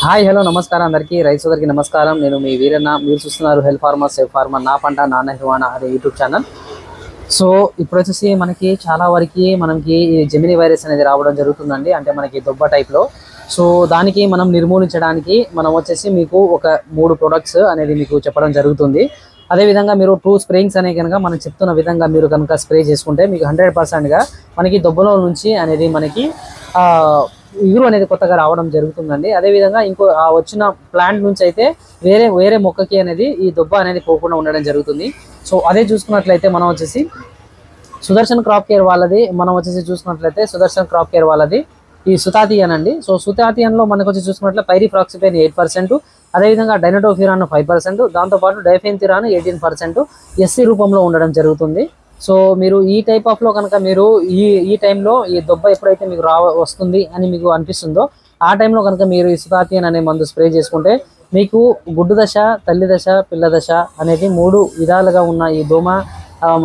Hi hello నమస్కారం అందరికీ రైతు సోదరికి నమస్కారం. నేను మీ వీరన్న. మీరు చూస్తున్నారు హెల్త్ ఫార్మర్ సేఫ్ ఫార్మర్ నా పంట నా నిర్వహణ అనే యూట్యూబ్ ఛానల్. సో ఇప్పుడు వచ్చేసి మనకి చాలా వరకు మనకి జెమిని వైరస్ అనేది రావడం జరుగుతుందండి. అంటే మనకి దొబ్బ టైప్లో. సో దానికి మనం నిర్మూలించడానికి మనం వచ్చేసి మీకు ఒక 3 ప్రొడక్ట్స్ అనేది మీకు చెప్పడం జరుగుతుంది. అదేవిధంగా మీరు 2 స్ప్రేయింగ్స్ అనేవి కనుక మనం చెప్తున్న విధంగా మీరు కనుక స్ప్రే చేసుకుంటే మీకు 100%గా మనకి దొబ్బలో నుంచి అనేది మనకి ఇగురు అనేది కొత్తగా రావడం జరుగుతుందండి. అదేవిధంగా ఇంకో వచ్చిన ప్లాంట్ నుంచి అయితే వేరే మొక్కకి అనేది ఈ దొబ్బ అనేది పోకుండా ఉండడం జరుగుతుంది. సో అదే చూసుకున్నట్లయితే మనం వచ్చేసి సుదర్శన్ క్రాప్ కేర్ వాళ్ళది సుదర్శన్ క్రాప్ కేర్ వాళ్ళది ఈ సుతాతియన్ అండి. సో సుతాతియన్లో మనకు వచ్చి చూసుకున్నట్లయితే పైరిఫ్రాక్సిఫెన్ 8%, అదేవిధంగా డైనటోఫిరాన్ 5%, దాంతోపాటు డైఫెన్థిరాన్ 18% ఎస్సీ రూపంలో ఉండడం జరుగుతుంది. సో మీరు ఈ టైప్ ఆఫ్లో కనుక మీరు ఈ టైంలో ఈ దొబ్బ ఎప్పుడైతే మీకు వస్తుంది అని మీకు అనిపిస్తుందో ఆ టైంలో కనుక మీరు ఈ సుతాతియన్ అనే మందు స్ప్రే చేసుకుంటే మీకు గుడ్డు దశ, తల్లి దశ, పిల్ల దశ అనేది 3 విధాలుగా ఉన్న ఈ దోమ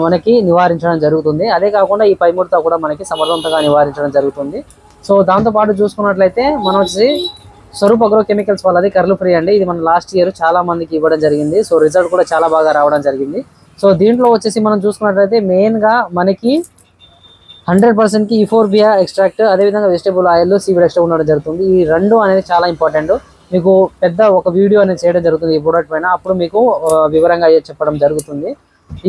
మనకి నివారించడం జరుగుతుంది. అదే కాకుండా ఈ పైముడత కూడా మనకి సమర్థవంతంగా నివారించడం జరుగుతుంది. సో దాంతోపాటు చూసుకున్నట్లయితే మనం వచ్చి స్వరూప్ అగ్రో కెమికల్స్ వాళ్ళది కర్లు ఫ్రీ అండి. ఇది మన లాస్ట్ ఇయర్ చాలా మందికి ఇవ్వడం జరిగింది. సో రిజల్ట్ కూడా చాలా బాగా రావడం జరిగింది. సో దీంట్లో వచ్చేసి మనం చూసుకున్నట్లయితే మెయిన్గా మనకి 100%కి ఈఫోర్బియా ఎక్స్ట్రాక్ట్, అదేవిధంగా వెజిటబుల్ ఆయిల్, సీవిడ్ ఎక్స్ట్రా ఉండడం జరుగుతుంది. ఈ 2 అనేది చాలా ఇంపార్టెంట్. మీకు పెద్ద ఒక వీడియో అనేది చేయడం జరుగుతుంది ఈ ప్రోడక్ట్ పైన. అప్పుడు మీకు వివరంగా చెప్పడం జరుగుతుంది.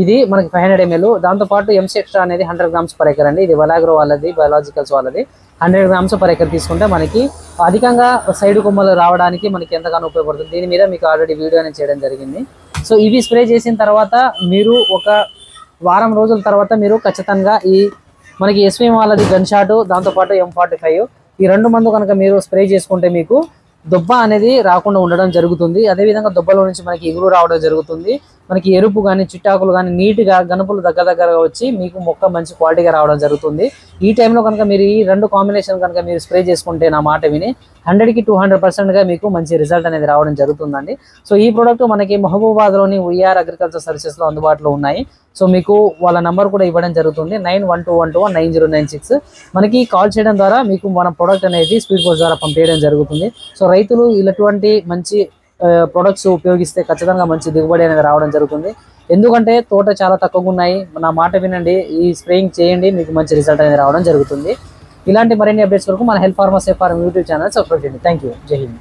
ఇది మనకి 500 ml. దాంతోపాటు ఎంసీ ఎక్స్ట్రా అనేది 100 grams per acre అండి. ఇది వలాగ్రో వాళ్ళది, బయాలజికల్స్ వాళ్ళది 100 grams per acre తీసుకుంటే మనకి అధికంగా సైడ్ కొమ్మలు రావడానికి మనకి ఎంతగానో ఉపయోగపడుతుంది. దీని మీద మీకు ఆల్రెడీ వీడియో అనేది చేయడం జరిగింది. సో ఇవి స్ప్రే చేసిన తర్వాత మీరు ఒక వారం రోజుల తర్వాత మీరు ఖచ్చితంగా ఈ మనకి ఎస్వీఎం వాళ్ళది గన్ షాట్, దాంతోపాటు M45 ఈ 2 మందు కనుక మీరు స్ప్రే చేసుకుంటే మీకు దొబ్బ అనేది రాకుండా ఉండడం జరుగుతుంది. అదేవిధంగా దొబ్బలో నుంచి మనకి ఎగురు రావడం జరుగుతుంది. మనకి ఎరుపు కానీ చిట్టాకులు కానీ నీట్గా గనుపులు దగ్గరగా వచ్చి మీకు మొక్క మంచి క్వాలిటీగా రావడం జరుగుతుంది. ఈ టైంలో కనుక మీరు ఈ 2 కాంబినేషన్ కనుక మీరు స్ప్రే చేసుకుంటే నా మాట విని 100కి 200%గా మీకు మంచి రిజల్ట్ అనేది రావడం జరుగుతుందండి. సో ఈ ప్రోడక్ట్ మనకి మహబూబాబాద్లోని ఉయ్యార్ అగ్రికల్చర్ సర్వీసెస్లో అందుబాటులో ఉన్నాయి. సో మీకు వాళ్ళ నెంబర్ కూడా ఇవ్వడం జరుగుతుంది 9121219096. మనకి కాల్ చేయడం ద్వారా మీకు మన ప్రోడక్ట్ అనేది స్పీడ్ పోస్ట్ ద్వారా పంపించడం జరుగుతుంది. సో రైతులు ఇలాంటి మంచి ప్రొడక్ట్స్ ఉపయోగిస్తే ఖచ్చితంగా మంచి దిగుబడి అనేది రావడం జరుగుతుంది. ఎందుకంటే తోట చాలా తక్కువగా ఉన్నాయి. నా మాట వినండి, ఈ స్ప్రేయింగ్ చేయండి, మీకు మంచి రిజల్ట్ అనేది రావడం జరుగుతుంది. ఇలాంటి మరిన్ని అప్డేట్స్ వరకు మన health farmer safe farmer YouTube channel subscribe చేయండి. Thank you. జై హింద్.